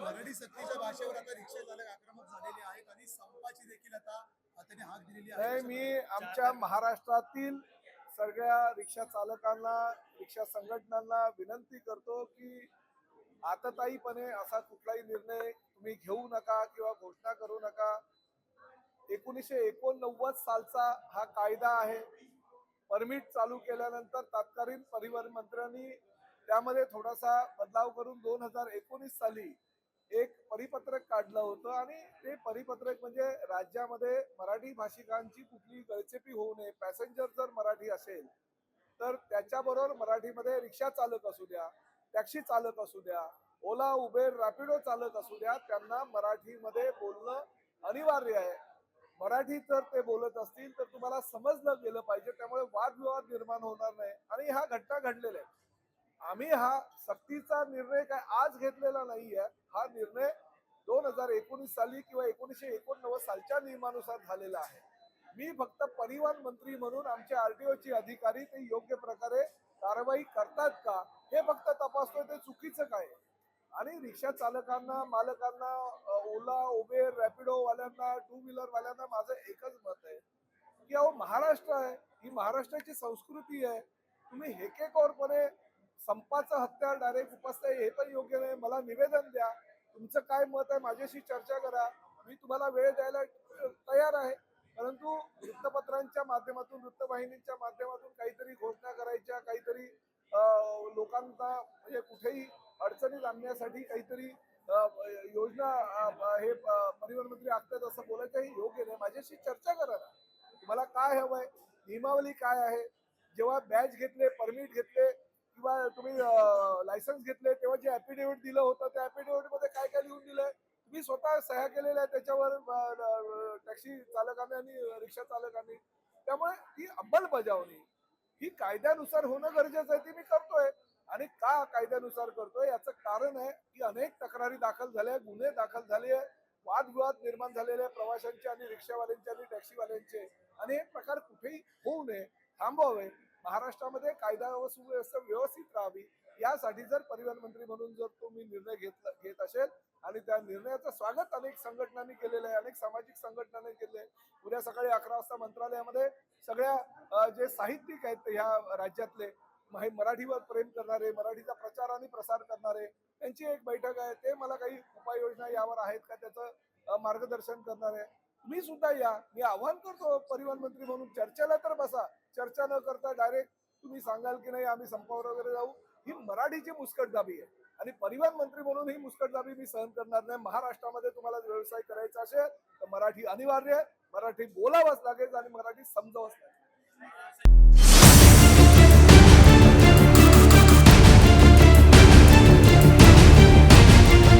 मराठी सक्तीच्या भाषेवर आता रिक्षा चालक आक्रमक झालेले आहेत आणि संपाची देखील आता त्यांनी हाक दिलेली आहे. नाही, मी आमच्या महाराष्ट्रातील सगळ्या रिक्षा चालकांना, रिक्षा संघटनांना विनंती करतो की आतताईपणे असा कुठलाही निर्णय तुम्ही घेऊ नका किंवा घोषणा करू नका. 1989 सालचा हा कायदा आहे. परमिट चालू केल्यानंतर तत्कालीन परिवहन मंत्र्यांनी त्यामध्ये थोडासा बदलाव करून 2019 साली एक परिपत्रक काढलं होतं आणि ते परिपत्रक म्हणजे राज्यामध्ये मराठी भाषिकांची कुठली गळचेपी होऊ नये. पॅसेंजर जर मराठी असेल तर त्याच्याबरोबर मराठीमध्ये रिक्षा चालक असू द्या, टॅक्सी चालक असू द्या, ओला उबेर रॅपिडो चालक असू द्या, त्यांना मराठीमध्ये बोलणं अनिवार्य आहे. मराठी जर ते बोलत असतील तर तुम्हाला समजलं गेलं पाहिजे. त्यामुळे वादविवाद निर्माण होणार नाही आणि हा घटना घडलेला आहे. आम्ही हा सक्तीचा निर्णय काय आज घेतलेला नाहीये. हा निर्णय 2019 साली किंवा 1989 सालच्या नियमानुसार झालेला आहे. मी फक्त परिवहन मंत्री म्हणून आमचे आरटीओचे अधिकारी ते योग्य प्रकारे कारवाई करतात का हे फक्त तपासतोय. ते चुकीचं काय आणि रिक्षा चालकांना, मालकांना, ओला उबेर रॅपिडो वाल्यांना, टू व्हीलर वाल्यांना माझं एकच मत आहे की अहो महाराष्ट्र आहे, ही महाराष्ट्राची संस्कृती आहे. तुम्ही हेकेखोरपणे संपाचं हत्यार डायरेक्ट उपसताय हे पण योग्य नाही. मला निवेदन द्या, तुमचं काय मत आहे माझ्याशी चर्चा करा, मी तुम्हाला वेळ द्यायला तयार आहे. परंतु वृत्तपत्रांच्या माध्यमातून, वृत्तवाहिनीच्या माध्यमातून काहीतरी घोषणा करायच्या, काहीतरी लोकांना म्हणजे कुठेही अडचणीत आणण्यासाठी काहीतरी योजना हे परिवहन मंत्री आखतात असं बोलायचं हे योग्य नाही. माझ्याशी चर्चा करा ना, तुम्हाला काय हवंय, नियमावली काय आहे. जेव्हा बॅच घेतले, परमिट घेतले किंवा तुम्ही लायसन्स घेतले तेव्हा जे ऍफिडेव्हिट दिलं होतं त्या ऍफिडेव्हिट मध्ये काय काय लिहून दिलंय, तुम्ही स्वतः सह्या केलेल्या आहे त्याच्यावर टॅक्सी चालकांनी आणि रिक्षा चालकांनी. त्यामुळे ही अंमलबजावणी ही कायद्यानुसार होणं गरजेचं आहे. ती मी करतोय आणि का कायद्यानुसार करतोय याचं कारण आहे की अनेक तक्रारी दाखल झाल्या, गुन्हे दाखल झाले, वादविवाद निर्माण झालेले प्रवाशांचे आणि रिक्षावाल्यांचे आणि टॅक्सीवाल्यांचे आणि हे प्रकार कुठेही होऊ नये, थांबवावे. महाराष्ट्रामध्ये कायदा व सुव्यवस्था व्यवस्थित राहावी यासाठी जर परिवहन मंत्री म्हणून जर तुम्ही निर्णय घेत असेल आणि त्या निर्णयाचं स्वागत अनेक संघटनांनी केलेलं आहे, अनेक सामाजिक संघटनांनी केले. उद्या सकाळी 11 वाजता मंत्रालयामध्ये सगळ्या जे साहित्यिक आहेत ह्या राज्यातले मराठीवर प्रेम करणारे, मराठीचा प्रचार आणि प्रसार करणारे, त्यांची एक बैठक आहे. ते मला काही उपाययोजना यावर आहेत का त्याचं मार्गदर्शन करणार आहे. तुम्ही सुद्धा या, मी आव्हान करतो परिवहन मंत्री म्हणून चर्चेला तर बसा. चर्चा न करता डायरेक्ट तुम्ही सांगाल की नाही आम्ही संपावर वगैरे जाऊ, ही मराठीची मुस्कटदाबी आहे आणि परिवहन मंत्री म्हणून ही मुस्कटदाबी मी सहन करणार नाही. महाराष्ट्रामध्ये तुम्हाला व्यवसाय करायचा असेल तर मराठी अनिवार्य आहे, मराठी बोलावंच लागेल आणि मराठी समजावंच लागेल.